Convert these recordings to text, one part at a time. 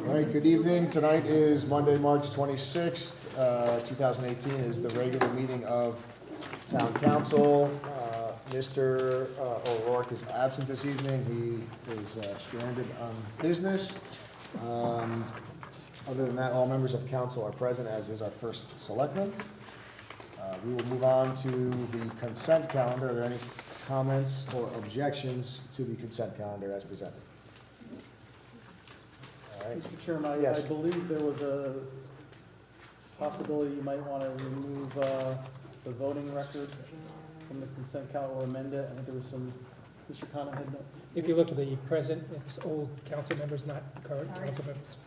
All right, good evening. Tonight is Monday, March 26th, 2018 is the regular meeting of Town Council. Mr. O'Rourke is absent this evening. He is stranded on business. Other than that, all members of council are present, as is our first selectman. We will move on to the consent calendar. Are there any comments or objections to the consent calendar as presented? All right. Mr. Chairman, Yes. I believe there was a possibility you might want to remove the voting record from the consent calendar or amend it. I think there was some, Mr. Connor had no. If you look at the present, it's old council members, not current council members.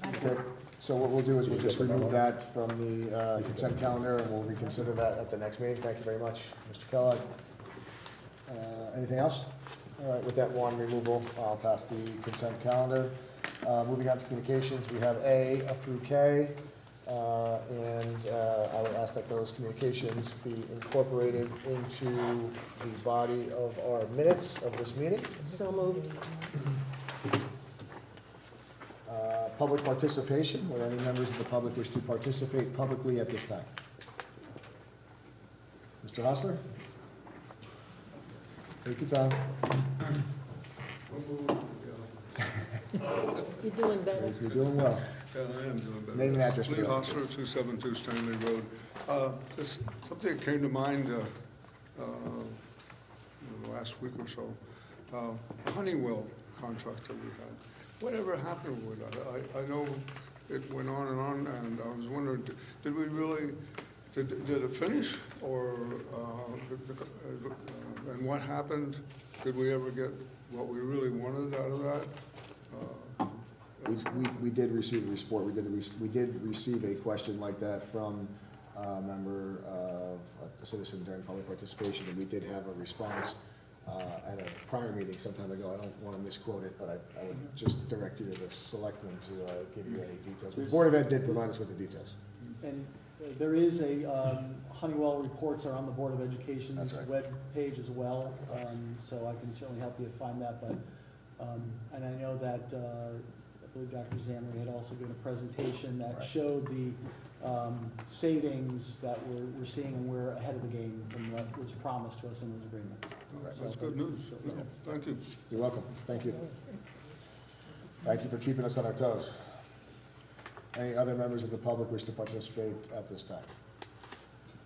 Okay, so what we'll do is we'll just remove that from the consent calendar, and we'll reconsider that at the next meeting. Thank you very much, Mr. Kellogg. Anything else? All right, with that one removal, I'll pass the consent calendar. Moving on to communications, we have A up through K, and I would ask that those communications be incorporated into the body of our minutes of this meeting. So moved. Public participation. Would any members of the public wish to participate publicly at this time? Mr. Hostler? Take your time. You're doing better. You're doing well. Yeah, I am doing better. Name and address for Lee that. Hostler, 272 Stanley Road. Just something that came to mind the last week or so. The Honeywell contract that we had. Whatever happened with that? I know it went on, and I was wondering, did we really, did it finish? Or, and what happened? Did we ever get what we really wanted out of that? We did receive a report. We did receive a question like that from a member of a citizen during public participation, and we did have a response at a prior meeting some time ago. I don't want to misquote it, but I would just direct you to the selectman to give you any details. The Board of Ed did provide us with the details. And there is a Honeywell reports are on the Board of Education's That's right. web page as well, so I can certainly help you find that. But and I know that I believe Dr. Zamri had also given a presentation that Right. showed the savings that we're seeing, and we're ahead of the game from what was promised to us in those agreements. That's good news. So, No, thank you. You're welcome. Thank you. Thank you for keeping us on our toes. Any other members of the public wish to participate at this time?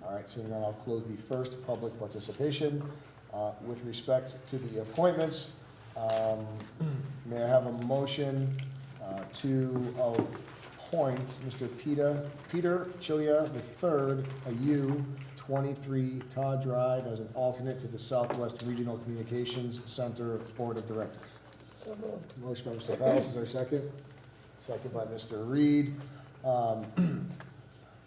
All right, seeing none, I'll close the first public participation. With respect to the appointments, may I have a motion to appoint Mr. Peter Chilia III, a U, 23 Todd Drive, as an alternate to the Southwest Regional Communications Center Board of Directors? So moved. Motion by Mr. Fallis, is there a second? Second by Mr. Reed.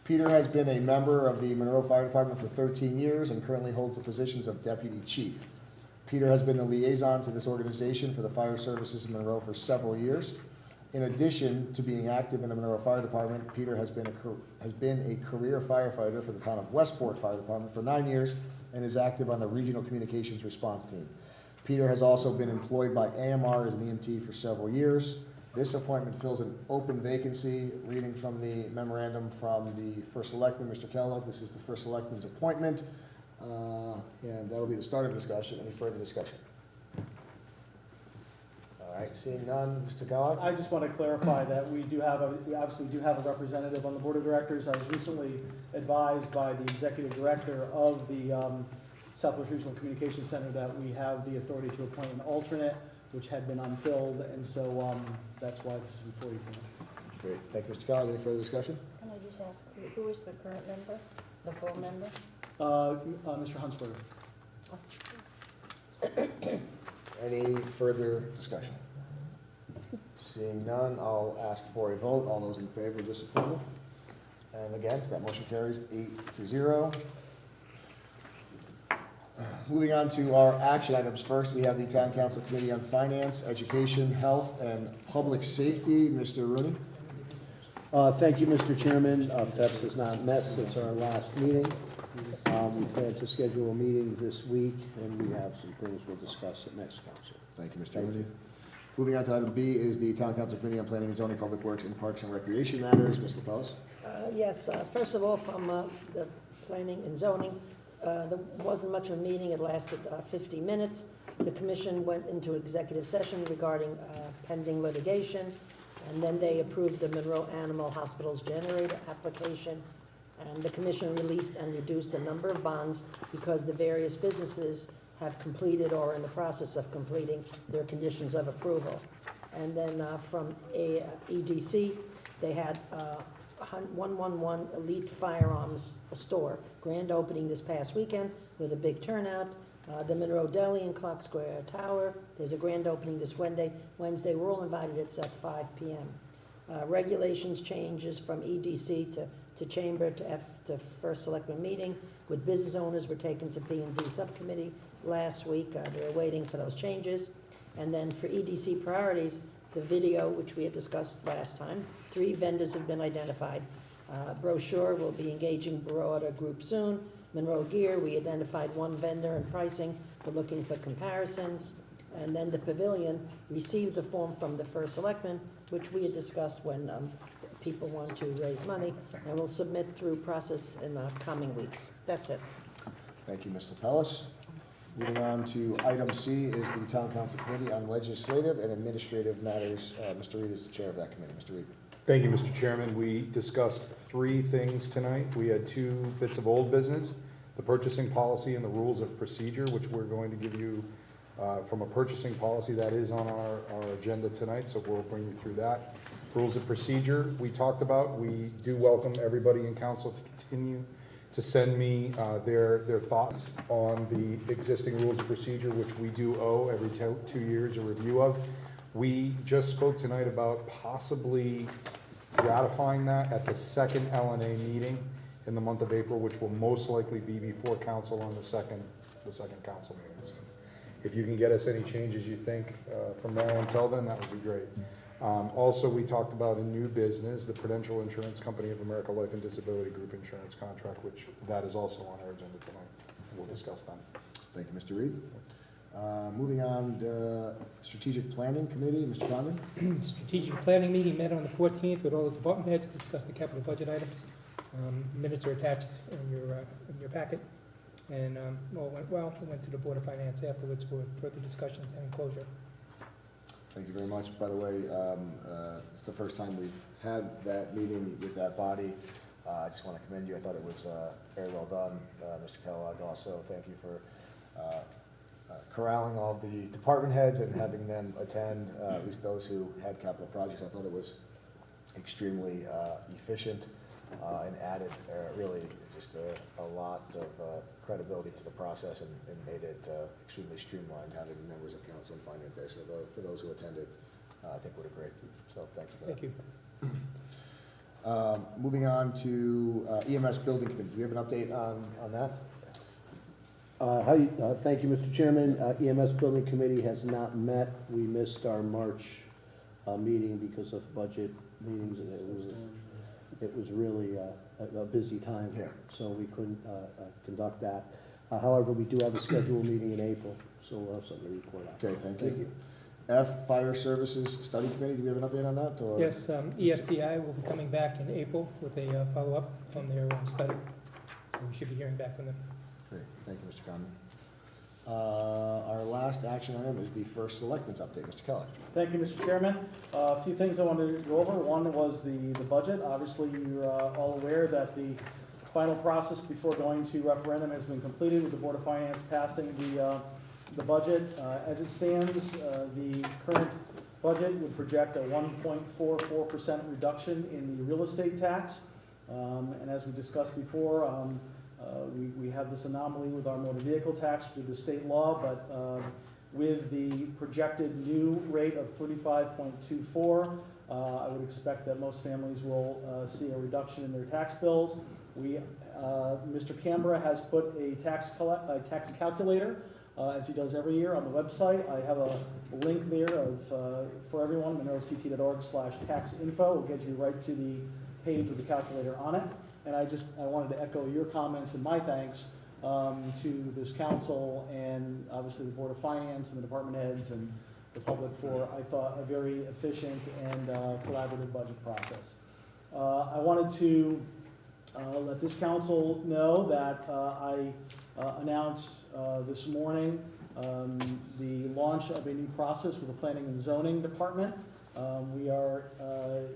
Peter has been a member of the Monroe Fire Department for 13 years and currently holds the positions of Deputy Chief. Peter has been the liaison to this organization for the fire services in Monroe for several years. In addition to being active in the Monroe Fire Department, Peter has been a career firefighter for the town of Westport Fire Department for 9 years and is active on the Regional Communications Response Team. Peter has also been employed by AMR as an EMT for several years. This appointment fills an open vacancy. Reading from the memorandum from the First Selectman, Mr. Kellogg, this is the First Selectman's appointment, and that'll be the start of discussion. Any further discussion? All right, seeing none, Mr. Kellogg? I just want to clarify that we obviously do have a representative on the Board of Directors. I was recently advised by the Executive Director of the Southwest Regional Communications Center that we have the authority to appoint an alternate, which had been unfilled, and so that's why this is before you tonight. Great, thank you, Mr. Kellogg. Any further discussion? Can I just ask, who is the current member, the full member? Mr. Huntsberger. Any further discussion? Seeing none, I'll ask for a vote. All those in favor of this appointment? And against, that motion carries 8-0. Moving on to our action items. First, we have the Town Council Committee on Finance, Education, Health, and Public Safety. Mr. Rooney? Thank you, Mr. Chairman. FEPS has not met since our last meeting. We plan to schedule a meeting this week, and we have some things we'll discuss at next council. Thank you, Mr. Rooney. Moving on to item B is the Town Council Committee on Planning and Zoning, Public Works, and Parks and Recreation Matters. Ms. LaPellis? Yes, first of all, from the planning and zoning, there wasn't much of a meeting. It lasted 50 minutes. The commission went into executive session regarding pending litigation, and then they approved the Monroe Animal Hospital's generator application, and the commission released and reduced a number of bonds because the various businesses have completed or are in the process of completing their conditions of approval. And then from EDC, they had 111 Elite Firearms store, grand opening this past weekend with a big turnout. The Monroe Deli in Clock Square Tower, there's a grand opening this Wednesday. We're all invited, it's at 5 p.m. Regulations changes from EDC to Chamber to First Selectman meeting with business owners were taken to P&Z subcommittee last week. They're waiting for those changes. And then for EDC priorities, the video, which we had discussed last time, 3 vendors have been identified. Brochure will be engaging broader group soon. Monroe Gear, we identified 1 vendor and pricing. We're looking for comparisons. And then the pavilion received the form from the First Selectman, which we had discussed when people want to raise money, and we'll submit through process in the coming weeks. That's it. Thank you, Ms. LaPellis. Moving on to item C is the Town Council Committee on Legislative and Administrative Matters. Mr. Reed is the chair of that committee. Mr. Reed. Thank you, Mr. Chairman. We discussed 3 things tonight. We had 2 bits of old business, the purchasing policy and the rules of procedure, which we're going to give you from a purchasing policy that is on our agenda tonight, so we'll bring you through that. Rules of procedure we talked about. We do welcome everybody in council to continue to send me their thoughts on the existing rules of procedure, which we do owe every 2 years a review of. We just spoke tonight about possibly ratifying that at the second LNA meeting in the month of April, which will most likely be before council on the second council meeting. So if you can get us any changes you think from now until then, that would be great. Also, we talked about a new business, the Prudential Insurance Company of America Life and Disability Group Insurance Contract, which that is also on our agenda tonight. We'll discuss that. Thank you, Mr. Reed. Moving on to Strategic Planning Committee, Mr. Condon. Strategic planning meeting met on the 14th with all the department heads to discuss the capital budget items. Minutes are attached in your packet, and all went well. We went to the Board of Finance afterwards for further discussions and closure. Thank you very much. By the way, it's the first time we've had that meeting with that body. I just want to commend you. I thought it was very well done. Mr. Kellogg, also, thank you for corralling all of the department heads and having them attend, at least those who had capital projects. I thought it was extremely efficient and added really just a lot of credibility to the process and made it extremely streamlined having members of council and finance there. So for those who attended, I think would agree. So thank you for that. Thank you. Moving on to EMS Building Committee. Do we have an update on that? Thank you, Mr. Chairman. EMS Building Committee has not met. We missed our March meeting because of budget meetings, and it was really a busy time. Yeah. So we couldn't conduct that. However, we do have a scheduled meeting in April, so we'll have something to report on. Okay, thank you. F, Fire Services Study Committee. Do we have an update on that? Or? Yes, ESCI will be coming back in April with a follow-up on their study. So we should be hearing back from them. Great, thank you, Mr. Conlon. Our last action item is the First Selectmen's update. Mr. Kellogg. Thank you, Mr. Chairman. A few things I wanted to go over. One was the budget. Obviously, you're all aware that the final process before going to referendum has been completed with the Board of Finance passing the budget. As it stands, the current budget would project a 1.44% reduction in the real estate tax. And as we discussed before, we have this anomaly with our motor vehicle tax due to state law, but with the projected new rate of 35.24, I would expect that most families will see a reduction in their tax bills. Mr. Canberra has put a tax calculator, as he does every year, on the website. I have a link there for everyone, monroect.org/taxinfo. Will get you right to the page with the calculator on it. And I wanted to echo your comments and my thanks to this council and obviously the Board of Finance and the department heads and the public for, I thought, a very efficient and collaborative budget process. I wanted to let this council know that I announced this morning the launch of a new process with the Planning and Zoning Department. We are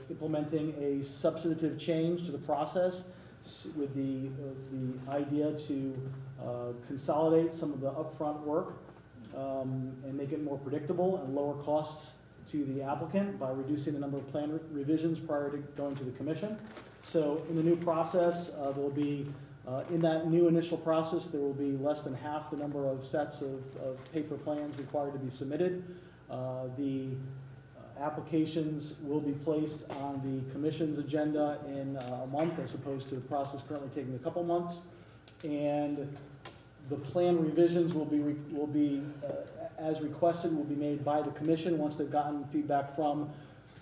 implementing a substantive change to the process with the idea to consolidate some of the upfront work and make it more predictable and lower costs to the applicant by reducing the number of plan revisions prior to going to the commission. So in the new process, there will be, in that new initial process, there will be less than half the number of sets of paper plans required to be submitted. The applications will be placed on the commission's agenda in a month as opposed to the process currently taking a couple months. And the plan revisions will be as requested, will be made by the commission once they've gotten feedback from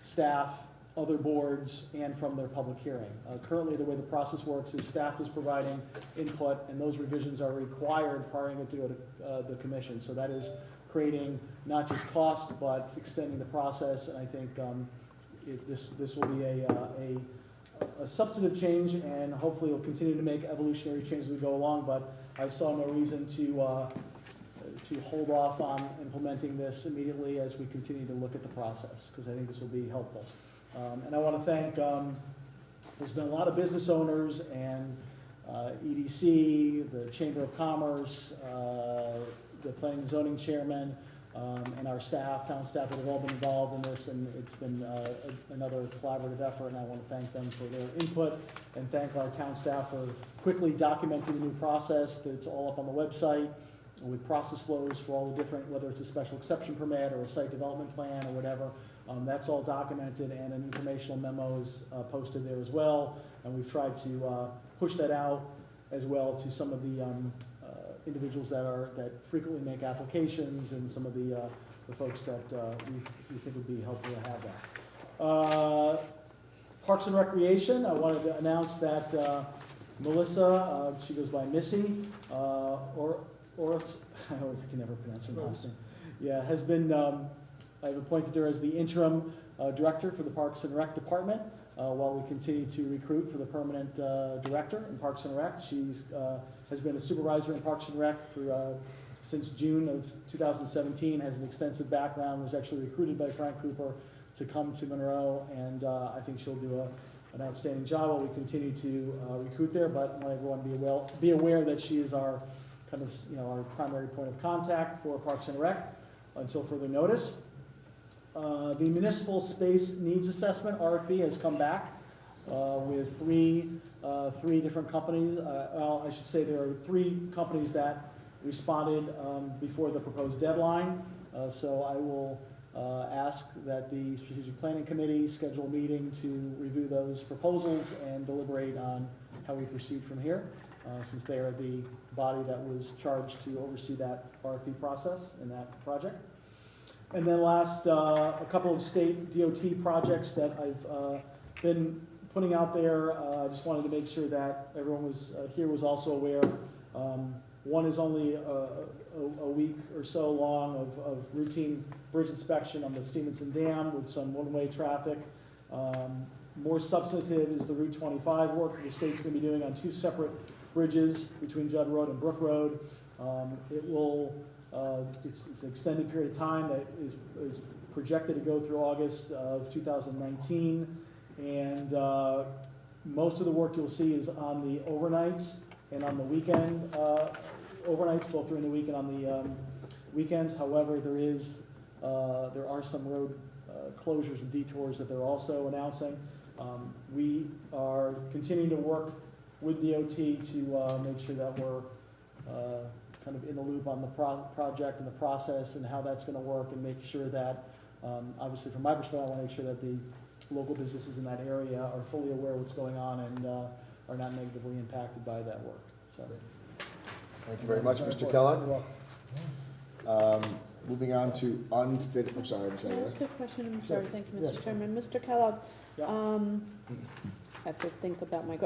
staff, other boards, and from their public hearing. Currently, the way the process works is staff is providing input, and those revisions are required prior to go to the commission. So that is creating not just cost, but extending the process. And I think this will be a substantive change, and hopefully it'll continue to make evolutionary changes as we go along. But I saw no reason to hold off on implementing this immediately as we continue to look at the process, because I think this will be helpful. And I want to thank, there's been a lot of business owners and EDC, the Chamber of Commerce, the Planning and Zoning Chairman, and our staff, town staff that have all been involved in this, and it's been another collaborative effort, and I want to thank them for their input, and thank our town staff for quickly documenting the new process. That's all up on the website with process flows for all the different, whether it's a special exception permit or a site development plan or whatever. That's all documented, and an informational memo is posted there as well, and we've tried to push that out as well to some of the individuals that frequently make applications, and some of the folks that we think would be helpful to have that. Parks and Recreation, I wanted to announce that Melissa, she goes by Missy, Oris, I can never pronounce her last name. Yeah, has been, I've appointed her as the interim director for the Parks and Rec Department while we continue to recruit for the permanent director in Parks and Rec. She's has been a supervisor in Parks and Rec for since June of 2017, has an extensive background, was actually recruited by Frank Cooper to come to Monroe, and I think she'll do an outstanding job while we continue to recruit there, but I want everyone to be aware that she is our kind of, our primary point of contact for Parks and Rec until further notice. The Municipal Space Needs Assessment, RFP, has come back with three different companies. Well, I should say there are 3 companies that responded before the proposed deadline. So I will ask that the Strategic Planning Committee schedule a meeting to review those proposals and deliberate on how we proceed from here, since they are the body that was charged to oversee that RFP process in that project. And then last, a couple of state DOT projects that I've been putting out there. I just wanted to make sure that everyone was here was also aware. One is only a week or so long of routine bridge inspection on the Stevenson Dam with some one-way traffic. More substantive is the Route 25 work the state's going to be doing on 2 separate bridges between Judd Road and Brook Road. It will, it's an extended period of time that is projected to go through August of 2019. And most of the work you'll see is on the overnights and on the weekend, overnights both during the week and on the weekends. However, there are some road closures and detours that they're also announcing. We are continuing to work with DOT to make sure that we're kind of in the loop on the project and the process and how that's going to work, and make sure that, obviously from my perspective, I want to make sure that the local businesses in that area are fully aware of what's going on and are not negatively impacted by that work. So, Thank you very much, Mr. Kellogg. Moving on to unfit, I'm sorry, Can I ask a question? I'm sorry, thank you, Yes. Mr. Chairman. Mr. Kellogg, Yeah. I have to think about my,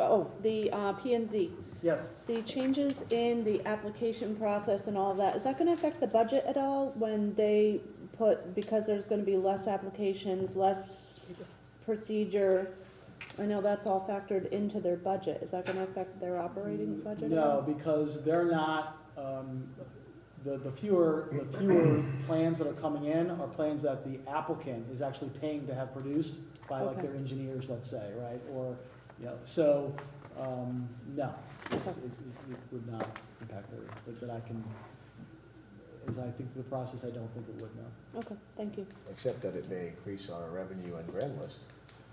the P&Z, Yes. the changes in the application process and all of that, is that gonna affect the budget at all when they put, because there's gonna be less applications, less procedure, I know that's all factored into their budget. Is that gonna affect their operating budget at No, all? because they're not, the fewer plans that are coming in are plans that the applicant is actually paying to have produced by like Okay. their engineers, let's say, right? Or, you know, so, no, it would not impact their, but I can, as I think through the process, I don't think it would, no. Okay, thank you. Except that it may increase our revenue and grand list.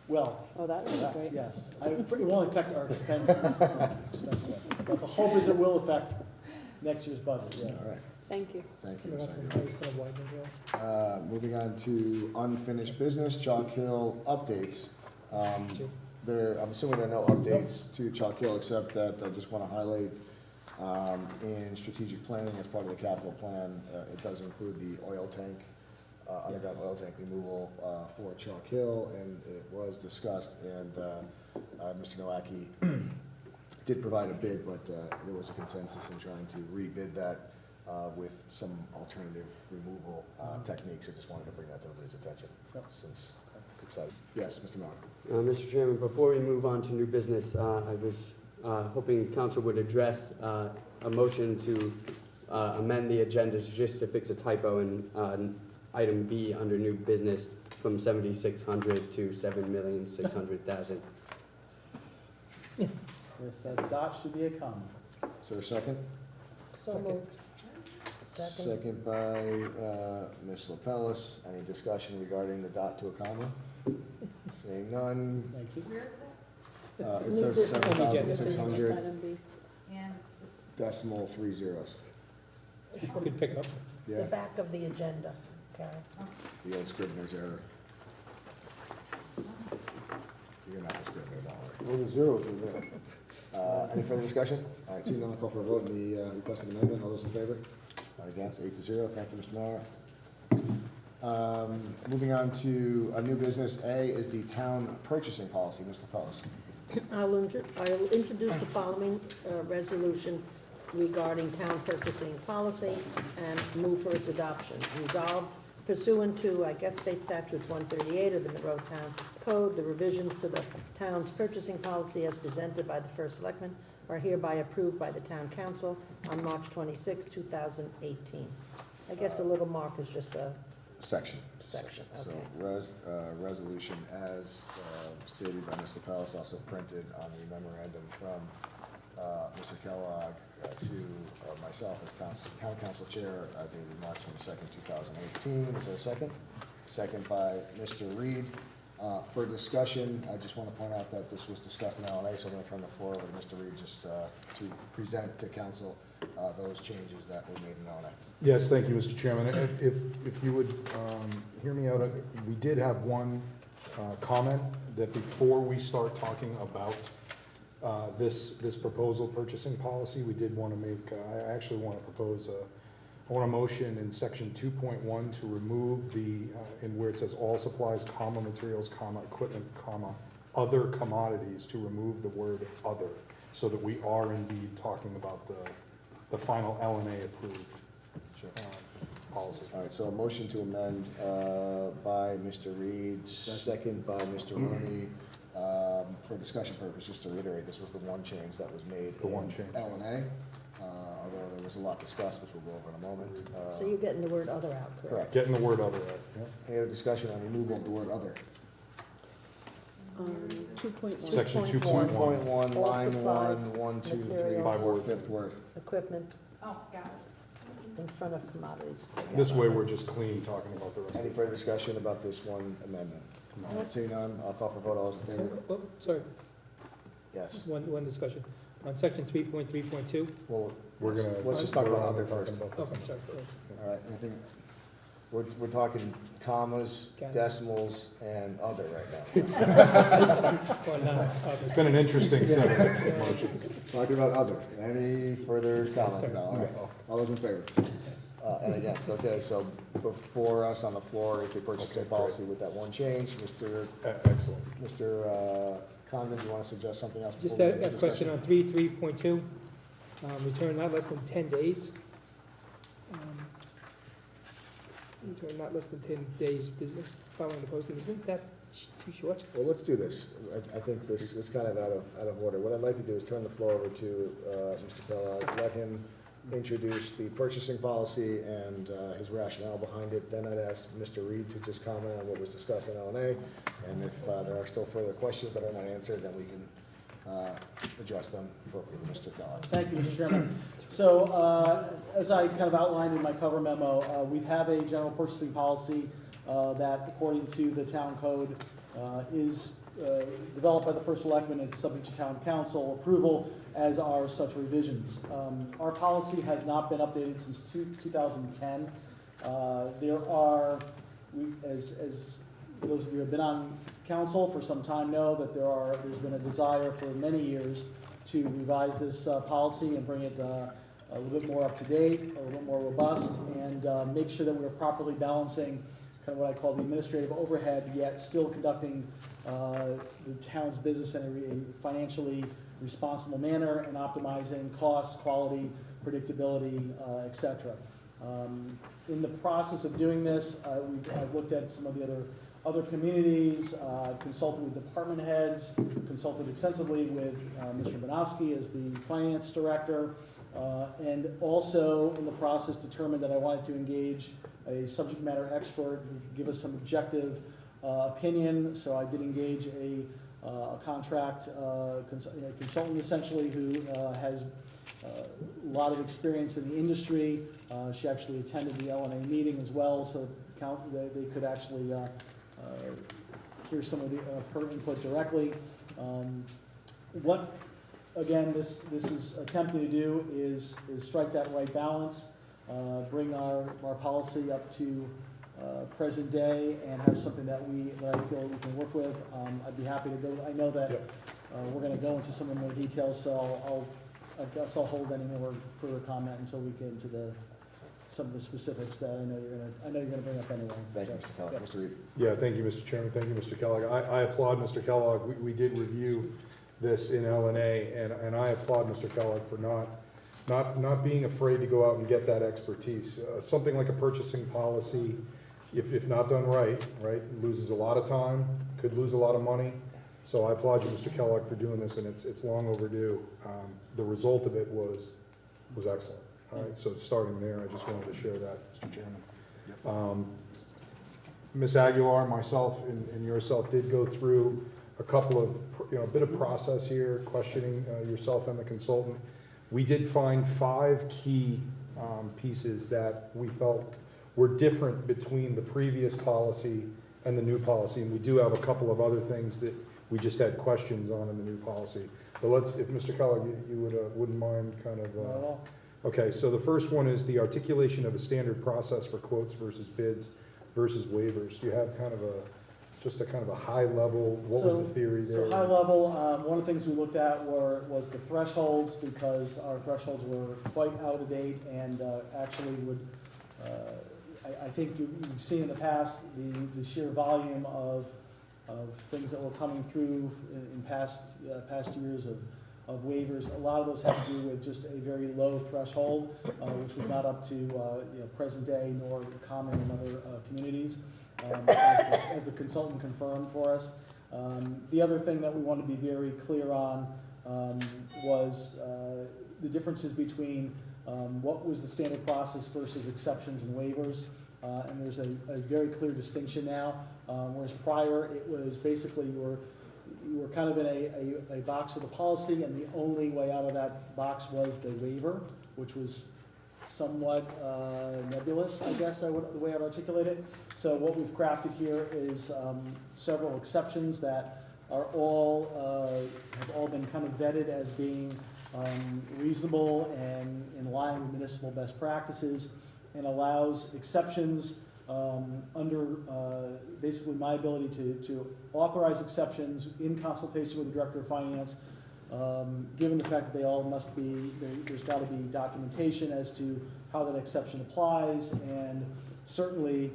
Well, Oh, that would be correct, great. yes. It won't affect our expenses. But the hope is it will affect next year's budget, yes. All right, Thank you. thank you, You're Ms. welcome. Aguirre. I was gonna widen the drill. Moving on to unfinished business, Chalk Hill updates. Jim? I'm assuming there are no updates to Chalk Hill, except that I just want to highlight, in strategic planning as part of the capital plan, it does include the oil tank, underground oil tank removal, for Chalk Hill, and it was discussed, and, Mr. Nowacki did provide a bid, but, there was a consensus in trying to rebid that, with some alternative removal, techniques. I just wanted to bring that to everybody's attention, Yep. since I'm excited. Yes, Mr. Miller. Mr. Chairman, before we move on to new business, I was hoping council would address a motion to amend the agenda just to fix a typo in item B under new business from 7,600 to 7,600,000. Yes, that dot should be a comma. Is there a second? So Second. moved. Second. Second by Ms. LaPellis. Any discussion regarding the dot to a comma? Seeing none. Thank you. It New says business. 7,600 Item B. decimal 3 zeros. It's You could pick up. the Yeah, back of the agenda, Karen. the old Scrivener's error. You're not the Scrivener, don't worry. Well, the zeros are there. Any further discussion? All right, seeing none, I'll call for a vote on the requested amendment. All those in favor? Not against, 8-0. Thank you, Mr. Mauer. Moving on to new business. A is the town purchasing policy. Ms. LaPellis. I'll introduce the following resolution regarding town purchasing policy and move for its adoption. Resolved pursuant to, I guess, state statutes 138 of the Monroe Town Code, the revisions to the town's purchasing policy as presented by the first selectman are hereby approved by the town council on March 26, 2018. I guess the little mark is just a Section. section, So, okay. resolution as stated by Mr. Palace, also printed on the memorandum from Mr. Kellogg to myself as town council chair, dated March 22nd, 2018. Is there a second? Second by Mr. Reed. For discussion, I just want to point out that this was discussed in LNA, so I'm going to turn the floor over to Mr. Reed just to present to council those changes that were made in LNA. Yes, thank you, Mr. Chairman. If you would hear me out, we did have one comment that before we start talking about this proposal purchasing policy, we did want to make, I actually want to propose I want a motion in section 2.1 to remove the, in where it says all supplies, comma, materials, comma, equipment, comma, other commodities, to remove the word other, so that we are indeed talking about the final LNA approved Sure. policy. All right, so a motion to amend by Mr. Reed, second by Mr. Rooney. For discussion purposes, just to reiterate, this was the one change that was made The one in change. LNA, although there was a lot discussed, which we'll go over in a moment. So you're getting the word other out, correct? Correct. Getting the word other out, yeah. Any other discussion on removal of the word other? 2.1. Section 2.1. 2.1, All line supplies, 1, 2, 3, materials. 5 4, words. fifth word. Equipment Oh, got it. in front of commodities. This way, we're just clean talking about the rest Any of it. further discussion about this one amendment? All right, seeing none, I'll call for vote. All those in favor? Oh, sorry, Yes. one discussion. On section 3.3.2, Well, We're gonna. Let's just talk about we're other talking first. about oh, this. I'm sorry. all right, anything, we're talking commas, Got it. decimals, and other right now. Well, no, It's been an interesting set of motions. Talking about other. Any further comments? No, all right. All those in favor? And against, okay, so before us on the floor is the purchasing Okay, policy with that one change. Mr. Excellent. Condon, do you want to suggest something else? Just before we a get question discussion? on 3.2, return not less than 10 days. or not less than 10 days business following the posting. Isn't that too short? Well, let's do this. I think this is kind of out of order. What I'd like to do is turn the floor over to Mr. Kellogg, let him introduce the purchasing policy and his rationale behind it. Then I'd ask Mr. Reed to just comment on what was discussed in L&A, and if there are still further questions that are not answered, then we can address them appropriately. Mr. Kellogg. Thank you, Mr. Chairman. So, as I kind of outlined in my cover memo, we have a general purchasing policy that, according to the town code, is developed by the first selectman and subject to town council approval, as are such revisions. Our policy has not been updated since 2010. There are, as those of you who have been on council for some time know, that there's been a desire for many years to revise this policy and bring it a little bit more up to date, a little bit more robust, and make sure that we're properly balancing kind of what I call the administrative overhead, yet still conducting the town's business in a financially responsible manner and optimizing costs, quality, predictability, et cetera. In the process of doing this, I've looked at some of the other communities, consulted with department heads, consulted extensively with Mr. Banowski as the finance director, and also in the process determined that I wanted to engage a subject matter expert who could give us some objective opinion. So I did engage a consultant essentially who has a lot of experience in the industry. She actually attended the L&A meeting as well, so they could actually hear some of her input directly. What, again, this is attempting to do is strike that right balance, bring our policy up to present day, and have something that I feel we can work with. I'd be happy to go. I know that we're going to go into some of the more details, so I guess I'll hold any more further comment until we get into some of the specifics that I know you're going to bring up anyway. Thank you, Mr. Kellogg. Mr. Reed. Yeah, thank you, Mr. Chairman. Thank you, Mr. Kellogg. I applaud Mr. Kellogg. We did review this in L&A, and I applaud Mr. Kellogg for not being afraid to go out and get that expertise. Something like a purchasing policy, if not done right, loses a lot of time, could lose a lot of money. So I applaud you, Mr. Kellogg, for doing this, and it's long overdue. The result of it was excellent. All right, so starting there, I just wanted to share that, Mr. Chairman. Ms. Aguilar, myself, and yourself did go through a couple of, a bit of process here, questioning yourself and the consultant. We did find 5 key pieces that we felt were different between the previous policy and the new policy, and we do have a couple of other things that we just had questions on in the new policy. But if Mr. Kellogg, you wouldn't mind kind of. Okay, so the first one is the articulation of a standard process for quotes versus bids versus waivers. Do you have kind of just a kind of a high level, what was the theory there? So high level, one of the things we looked at was the thresholds, because our thresholds were quite out of date and actually would, I think you've seen in the past the sheer volume of things that were coming through in past years of waivers. A lot of those had to do with just a very low threshold, which was not up to present day nor common in other communities, as the consultant confirmed for us. The other thing that we wanted to be very clear on was the differences between what was the standard process versus exceptions and waivers. And there's a very clear distinction now, whereas prior it was basically you were kind of in a box of the policy, and the only way out of that box was the waiver, which was somewhat nebulous, I guess, the way I'd articulate it. So what we've crafted here is several exceptions that are have all been kind of vetted as being reasonable and in line with municipal best practices, and allows exceptions under basically my ability to authorize exceptions in consultation with the Director of Finance, given the fact that they all must be, there's got to be documentation as to how that exception applies, and certainly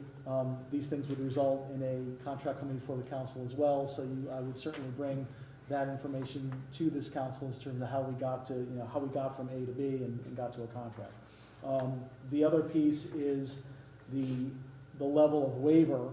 these things would result in a contract coming before the council as well, so I would certainly bring that information to this council in terms of how we got to, how we got from A to B and got to a contract. The other piece is the the level of waiver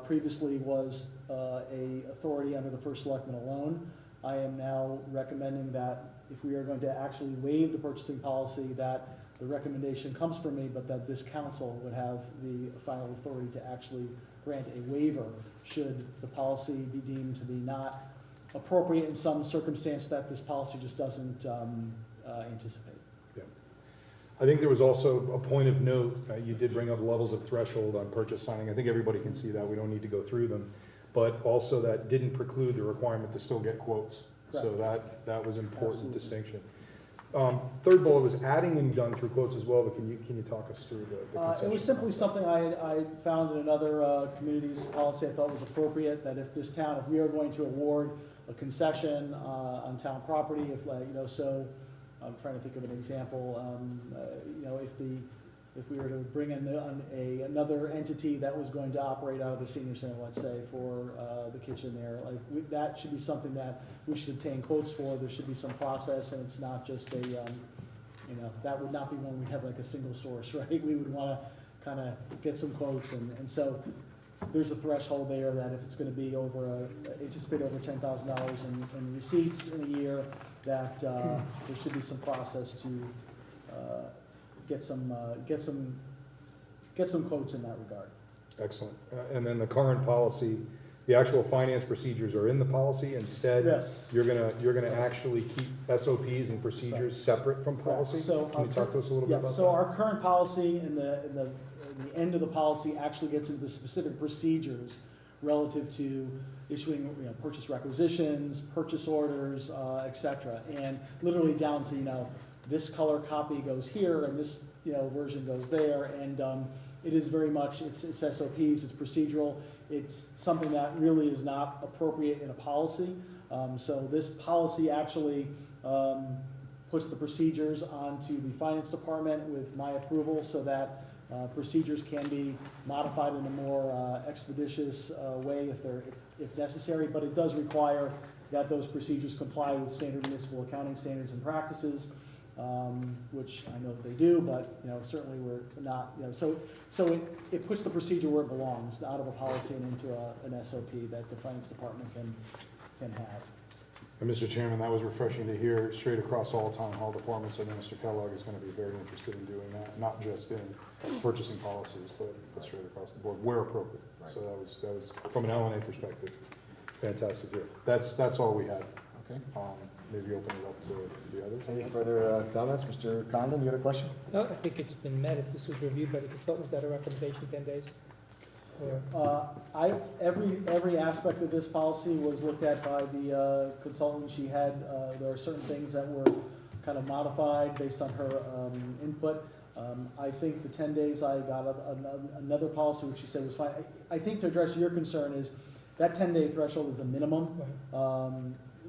previously was a authority under the first selectman alone. I am now recommending that if we are going to actually waive the purchasing policy, that the recommendation comes from me, but that this council would have the final authority to actually grant a waiver should the policy be deemed to be not appropriate in some circumstance that this policy just doesn't anticipate. I think there was also a point of note, you did bring up levels of threshold on purchase signing. I think everybody can see that, we don't need to go through them. But also that didn't preclude the requirement to still get quotes. So that was important distinction. Third bullet was adding and done through quotes as well, but can you talk us through the concession? It was simply something I found in another community's policy I thought was appropriate, that if this town, if we are going to award a concession on town property, if so I'm trying to think of an example, if we were to bring in another entity that was going to operate out of the senior center, let's say, for the kitchen there, that should be something that we should obtain quotes for. There should be some process, and it's not just that would not be one we'd have like a single source, right? We would want to kind of get some quotes, and so there's a threshold there that if it's going to be anticipate over $10,000 in receipts in a year, that there should be some process to get some quotes in that regard. Excellent. And then the current policy, the actual finance procedures are in the policy. Instead, Yes. you're gonna actually keep SOPs and procedures separate from policy? So, Can you talk to us a little bit about that? So our current policy in the end of the policy actually gets into the specific procedures relative to issuing purchase requisitions, purchase orders, et cetera, and literally down to this color copy goes here and this version goes there, and it is very much it's SOPs, it's procedural, it's something that really is not appropriate in a policy. So this policy actually puts the procedures onto the finance department with my approval, so that procedures can be modified in a more expeditious way if necessary, but it does require that those procedures comply with standard municipal accounting standards and practices, which I know that they do, but certainly we're not. So it puts the procedure where it belongs, out of a policy and into an SOP that the finance department can have. And Mr. Chairman, that was refreshing to hear straight across all town hall departments. I know Mr. Kellogg is going to be very interested in doing that, not just in purchasing policies, but straight across the board where appropriate. Right. So that was from an LNA perspective, fantastic to hear. That's all we had. Okay. Maybe open it up to the others. Any further comments? Mr. Condon, you had a question? No, I think it's been met. If this was reviewed by the consultants, that a recommendation 10 days? Or Every aspect of this policy was looked at by the consultant. She had, there are certain things that were kind of modified based on her input. I think the 10 days, I got another policy which she said was fine. I think to address your concern is that 10-day threshold is a minimum.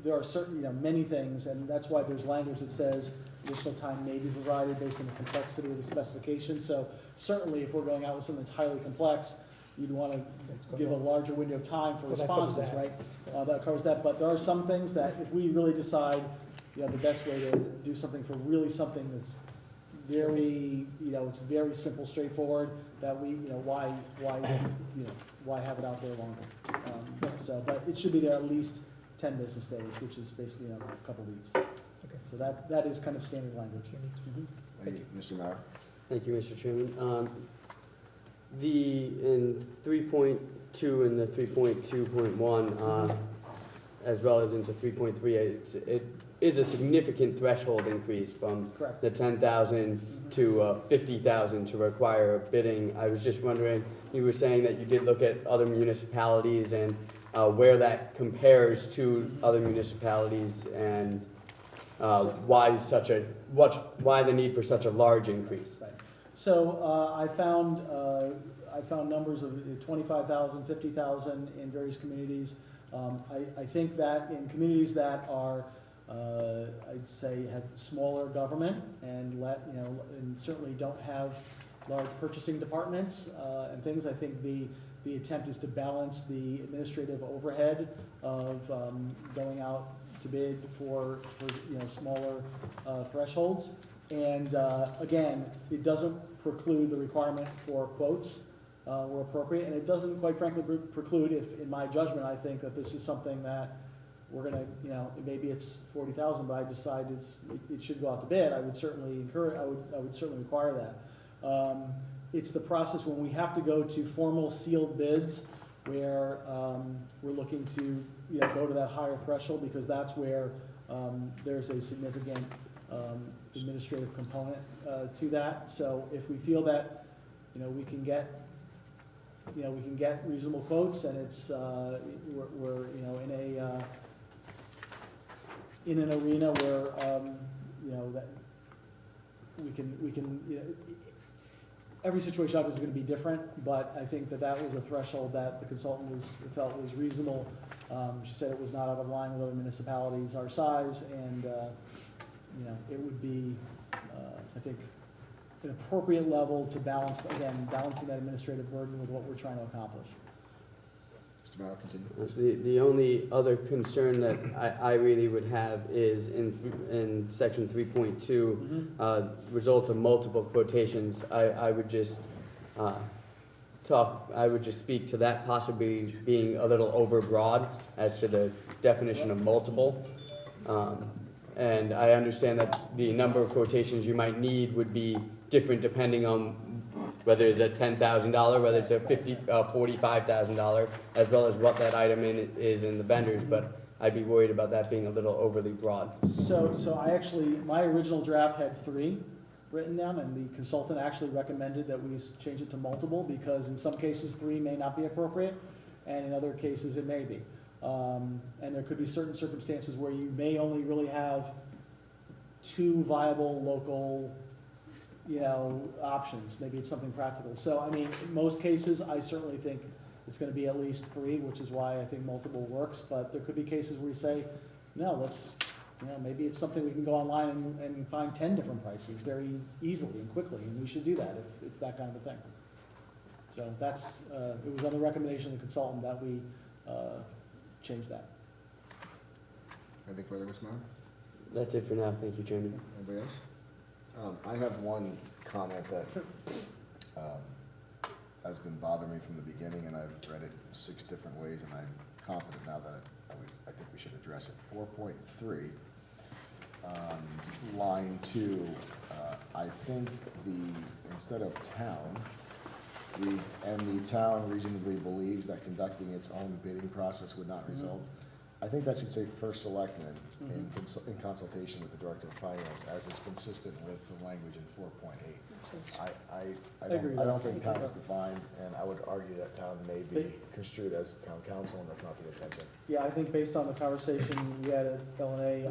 There are certain, many things, and that's why there's language that says additional time may be provided based on the complexity of the specification. So certainly if we're going out with something that's highly complex, you'd want to give a larger window of time for responses, right? That covers that, but there are some things that if we really decide, the best way to do something for really something that's very, it's very simple, straightforward, that we, why have it out there longer? But it should be there at least 10 business days, which is basically a couple weeks. Okay. So that is kind of standard language. Thank you. Mr. Mauer. Thank you, Mr. Chairman. In 3.2 and the 3.2.1, as well as into 3.3, it is a significant threshold increase from Correct. the 10,000 to 50,000 to require bidding. I was just wondering, you were saying that you did look at other municipalities and where that compares to other municipalities, and why the need for such a large increase? Right. So I found numbers of 25,000, 50,000 in various communities. I think that in communities that are, I'd say, have smaller government and and certainly don't have large purchasing departments and things, I think the attempt is to balance the administrative overhead of going out to bid for smaller thresholds. And again, it doesn't preclude the requirement for quotes. were appropriate, and it doesn't, quite frankly, preclude if, in my judgment, I think that this is something that we're gonna, you know, maybe it's 40,000, but I decide it should go out to bid, I would certainly encourage, I would certainly require that. It's the process when we have to go to formal sealed bids where, we're looking to, you know, go to that higher threshold, because that's where, there's a significant, administrative component, to that. So if we feel that, you know, we can get reasonable quotes, and it's, we're, you know, in an arena where, you know, that we can, you know, every situation obviously is gonna be different, but I think that was a threshold that the consultant felt was reasonable. She said it was not out of line with other municipalities our size, and, you know, it would be, I think, an appropriate level to balance, again, balancing that administrative burden with what we're trying to accomplish. Mr. Merrill, continue. The only other concern that I really would have is in section 3.2, results of multiple quotations. I would just speak to that possibly being a little overbroad as to the definition of multiple. And I understand that the number of quotations you might need would be different depending on whether it's a $10,000, whether it's a $45,000, as well as what that item is in the vendors, but I'd be worried about that being a little overly broad. So I actually, my original draft had 3 written down, and the consultant actually recommended that we change it to multiple, because in some cases 3 may not be appropriate, and in other cases it may be. And there could be certain circumstances where you may only really have 2 viable local, you know, options. Maybe it's something practical. So, I mean, in most cases, I certainly think it's gonna be at least 3, which is why I think multiple works, but there could be cases where you say, no, let's, you know, maybe it's something we can go online and find 10 different prices very easily and quickly, and we should do that if it's that kind of a thing. So that's, it was on the recommendation of the consultant that we, change that. Anything further, Mr. Merrill? That's it for now. Thank you, Chairman. Anybody else? I have one comment that has been bothering me from the beginning, and I've read it 6 different ways, and I'm confident now that I think we should address it. 4.3, line 2, I think instead of town, and the town reasonably believes that conducting its own bidding process would not result. I think that should say first selectman in consultation with the director of finance, as is consistent with the language in 4.8. I don't think town is defined, and I would argue that town may be construed as town council, and that's not the intention. Yeah, I think based on the conversation we had at L&A,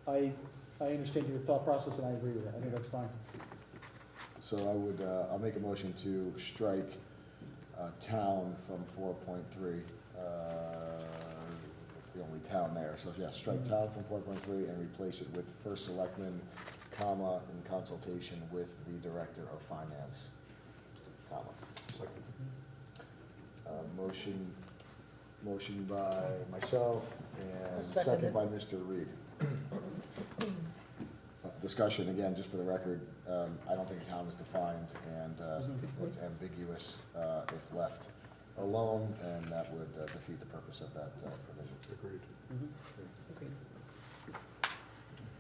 I understand your thought process, and I agree with it. I think that's fine. So I'll make a motion to strike town from 4.3. It's the only town there. So yeah, strike town from 4.3 and replace it with first selectman, comma, in consultation with the director of finance, comma. Motion by myself and second by Mr. Reed. Discussion, again, just for the record, I don't think town is defined, and it's ambiguous if left alone, and that would defeat the purpose of that provision. Agreed.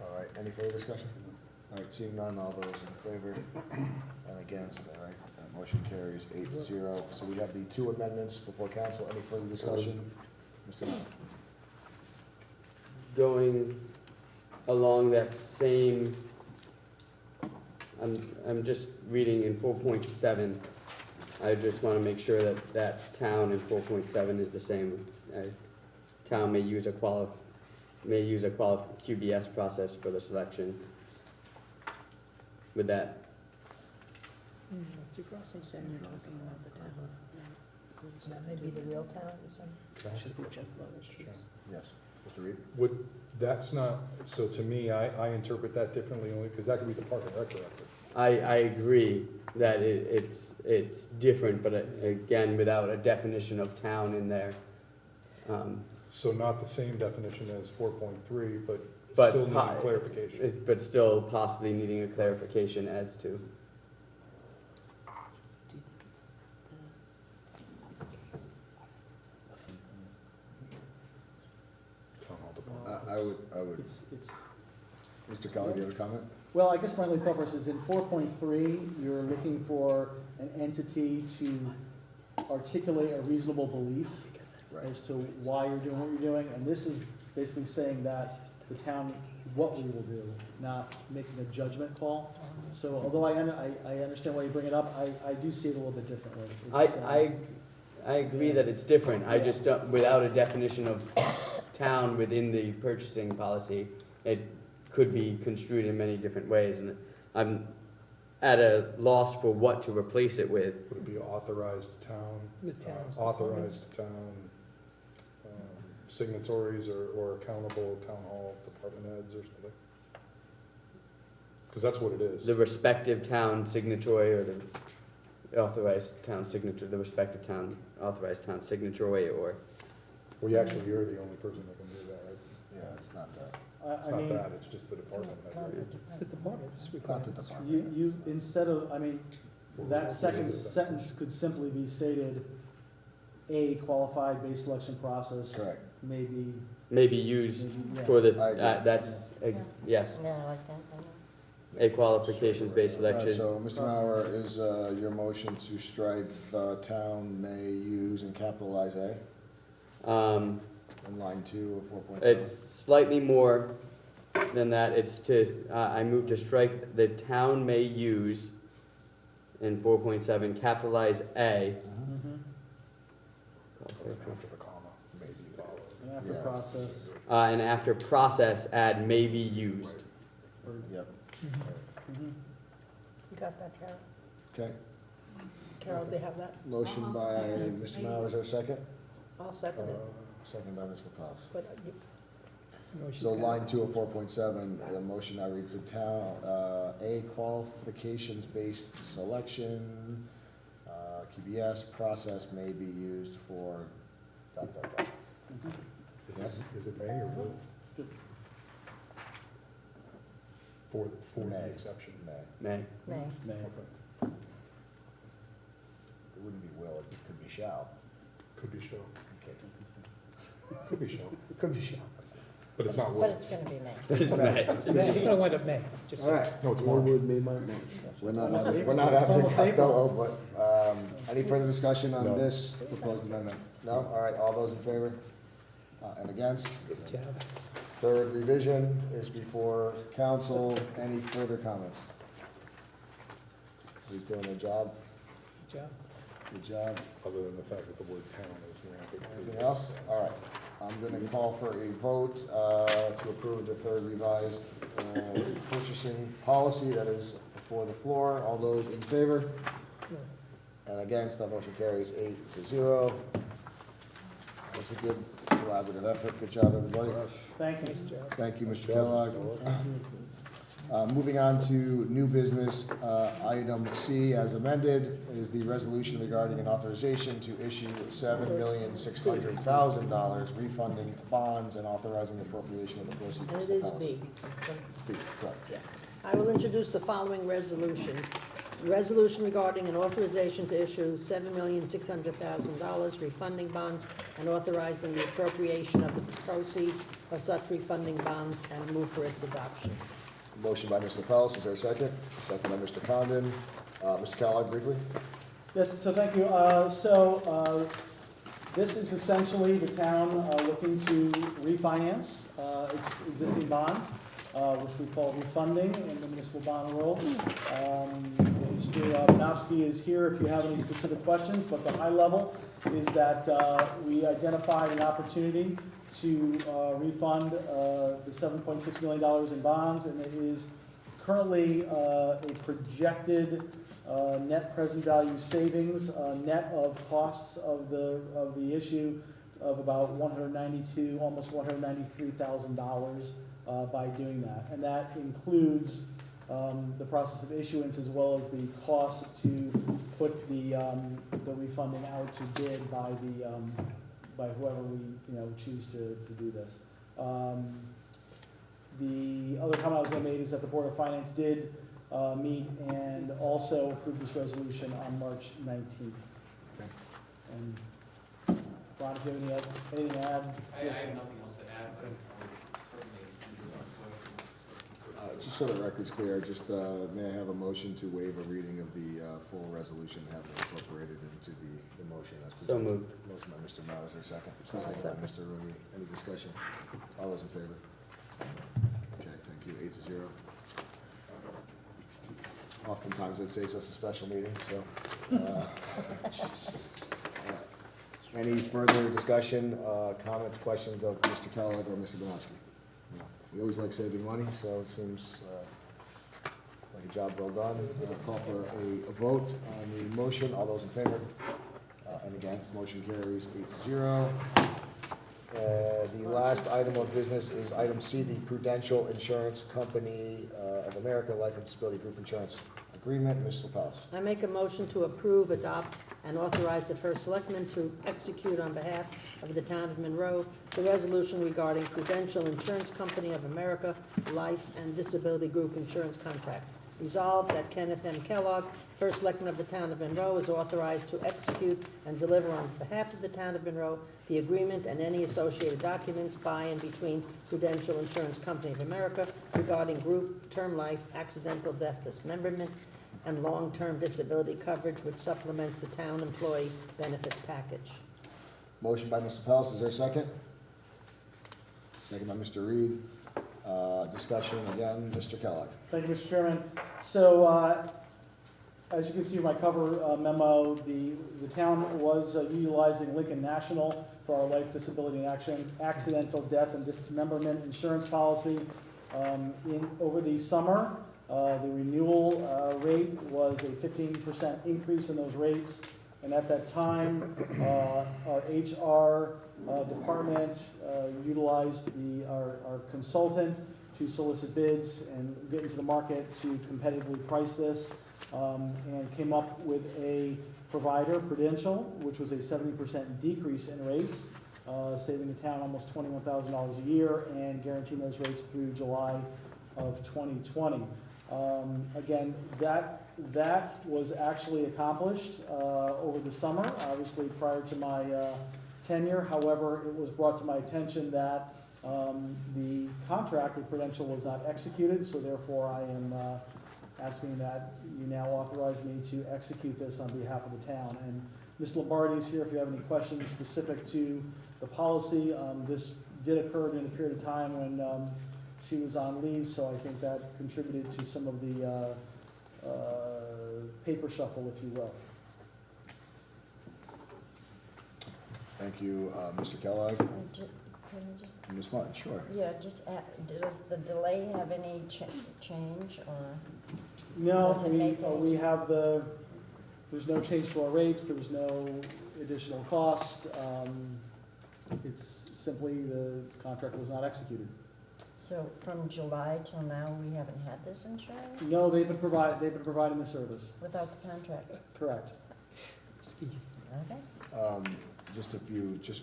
All right, any further discussion? All right, seeing none, all those in favor and against, all right, that motion carries 8-0. So we have the 2 amendments before council. Any further discussion? Mr. Mann? Going along that same, I'm just reading in 4.7. I just want to make sure that town in 4.7 is the same. Town may use a QBS process for the selection. With that, That may be the real town or something. Should be just Yes, Mr. Reed? That's not, so to me, I interpret that differently only because that could be the park and rec director. I agree that it's different, but again, without a definition of town in there. So not the same definition as 4.3, but still needing clarification. But still possibly needing a clarification as to. I would, It's, Mr. Kelly, do you have a comment? well, I guess my only thought process is in 4.3, you're looking for an entity to articulate a reasonable belief Right. as to why you're doing what you're doing, and this is basically saying that the town, what we will do, not making a judgment call. So although I understand why you bring it up, I do see it a little bit differently. It's, I agree that it's different, I just don't, without a definition of town within the purchasing policy, it could be construed in many different ways, and I'm at a loss for what to replace it with. Would it be authorized town? The town's Authorized town signatories or accountable town hall department heads or something? Because that's what it is. The respective town signatory or the authorized town signature, the respective town, authorized town signatory or, Well, you actually, you're the only person that can do that, right? Yeah, it's not that. It's I not mean, that, it's just the department head, right? It's the department's It's not the requirements. department. you, instead of, I mean, that What second is it? sentence could simply be stated, a qualified base selection process Correct. may be, may be used yeah. for the, I agree. that's, yes, Yeah, I like that. a qualifications-based All right, selection. so, Mr. Mauer, is your motion to strike the town may use and capitalize A in line 2 of 4.7? It's slightly more than that, it's to, I move to strike the town may use in 4.7, capitalize A. Mhm. After the comma, maybe followed. And after Yeah. process, And after process, add may be used. or, Yep, mhm. You got that, Carol? okay. Carol, do you have that? Motion by Mr. Mauer, is there a second? I'll second it, Second by Mr. Klaus. but you- No, she's So got it. line 2 of 4.7, the motion I read the town, A, qualifications-based selection, QBS process may be used for ... Is it may or will? For the May. exception. May. May. May. May. Okay. It wouldn't be will, it could be shall. Could be shall, Okay. could be shall, It could be shall. but it's not But will. it's gonna be May. It's May. It's gonna wind up May, just. All right, No, it's What March. would be my motion? we're not, Almost we're April. not It's having almost Costello, but, any further discussion on No. this proposed amendment? No? All right, all those in favor? And against? Good job. Third revision is before council. Any further comments? He's doing a job. Good job. Good job. Other than the fact that the word town is rampant. Anything else? All right. I'm going to call for a vote to approve the third revised purchasing policy that is before the floor. All those in favor? And against, that motion carries 8-0. That's a good collaborative effort. Good job, everybody. Thank you. Nice job. Thank you, Mr. Kellogg. Moving on to new business, item C as amended is the resolution regarding an authorization to issue $7,600,000 refunding bonds and authorizing appropriation of the proceeds. And it Mr. is Palace. B. B, correct. I will introduce the following resolution. Resolution regarding an authorization to issue $7,600,000 refunding bonds and authorizing the appropriation of the proceeds of such refunding bonds and move for its adoption. Motion by Mr. Palace, is there a second? Second by Mr. Condon. Mr. Kellogg, briefly? Yes, so thank you. This is essentially the town looking to refinance its existing bonds, which we call refunding in the municipal bond world. Mr. Banowski is here if you have any specific questions, but the high level is that we identified an opportunity to refund the $7.6 million in bonds, and it is currently a projected net present value savings, net of costs of the issue of about $192, almost $193,000 by doing that. And that includes the process of issuance as well as the cost to put the refunding out to bid by whoever we choose to do this. The other comment I was going to make is that the Board of Finance did meet and also approved this resolution on March 19th. Okay. And Ron, if you have anything to add? I have nothing else to add, but Just so the record's clear, just may I have a motion to waive a reading of the full resolution, have it incorporated into the motion as So presented? moved. Motion by Mr. Mao, is there a second? Second. By Mr. Rooney. Any discussion? All those in favor? Okay, thank you, 8-0. Oftentimes it saves us a special meeting, so. Any further discussion, comments, questions of Mr. Kellogg or Mr. Bonowski? No. We always like saving money, so it seems like a job well done. I'll call for a vote on the motion. All those in favor? And against, motion carries 8-0. The last item of business is item C, the Prudential Insurance Company of America Life and Disability Group Insurance Agreement. Ms. LaPels. I make a motion to approve, adopt, and authorize the first selectman to execute on behalf of the town of Monroe the resolution regarding Prudential Insurance Company of America Life and Disability Group Insurance Contract. Resolved that Kenneth M. Kellogg, first selectman of the town of Monroe, is authorized to execute and deliver on behalf of the town of Monroe the agreement and any associated documents by and between Prudential Insurance Company of America regarding group, term life, accidental death dismemberment, and long-term disability coverage, which supplements the town employee benefits package. Motion by Mr. Pels, is there a second? Second by Mr. Reed. Discussion again, Mr. Kellogg. Thank you, Mr. Chairman. So, as you can see in my cover memo, the town was utilizing Lincoln National for our life, disability, and accidental death and dismemberment insurance policy. Over the summer, the renewal rate was a 15% increase in those rates. And at that time, our HR department utilized our consultant to solicit bids and get into the market to competitively price this, and came up with a provider, Prudential, which was a 70% decrease in rates, saving the town almost $21,000 a year and guaranteeing those rates through July of 2020. Again, that was actually accomplished over the summer, obviously prior to my tenure. However, it was brought to my attention that the contract with Prudential was not executed, so therefore I am asking that you now authorize me to execute this on behalf of the town. And Ms. Lombardi is here if you have any questions specific to the policy. This did occur during the period of time when she was on leave, so I think that contributed to some of the paper shuffle, if you will. Thank you, Mr. Kellogg. Ms. Martin, sure. Yeah, just, does the delay have any change, or? No, Does it make we have there's no change to our rates, there's no additional cost. It's simply the contract was not executed. So from July till now, we haven't had this insurance? No, they've been providing the service. Without the contract? Correct. Okay. Just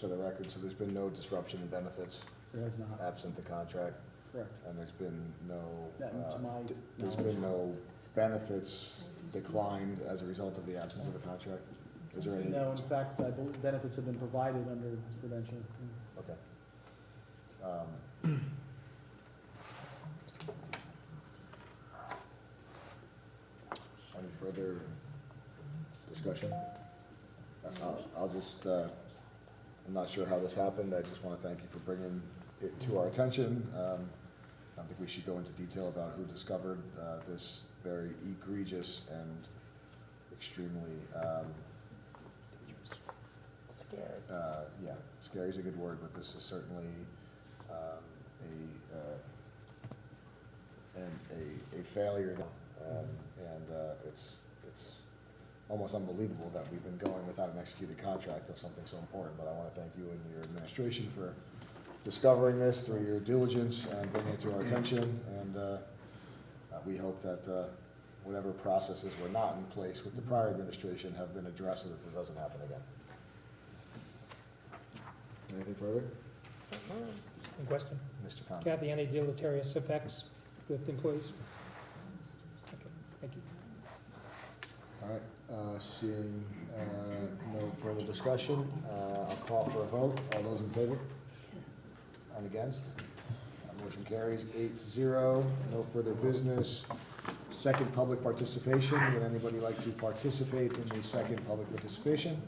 for the record, so there's been no disruption in benefits There has not. absent the contract, Correct. and there's been no, To my there's been no benefits declined as a result of the absence of the contract? Is there any? No, in fact, I believe benefits have been provided under Prudential. Okay. Any further discussion? I'll just, I'm not sure how this happened. I just want to thank you for bringing it to our attention. I don't think we should go into detail about who discovered this very egregious and extremely, Scared. yeah, scary is a good word, but this is certainly a failure, and it's almost unbelievable that we've been going without an executed contract of something so important. But I want to thank you and your administration for discovering this through your diligence and bringing it to our attention. And we hope that whatever processes were not in place with the prior administration have been addressed so that this doesn't happen again. Anything further? One question. Mr. Conlon. Kathy, any deleterious effects with employees? Okay, thank you. All right, seeing no further discussion, I'll call for a vote. All those in favor? And against? Motion carries 8-0. No further business. Second public participation. Would anybody like to participate in the second public participation?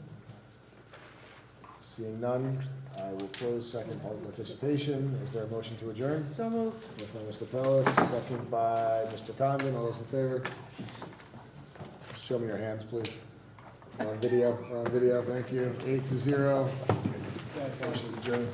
Seeing none, I will close second public participation. Is there a motion to adjourn? So moved. Motion by Mr. Pellis, second by Mr. Condon. All those in favor? Show me your hands, please. We're on video. We're on video. Thank you. 8-0. Motion is adjourned.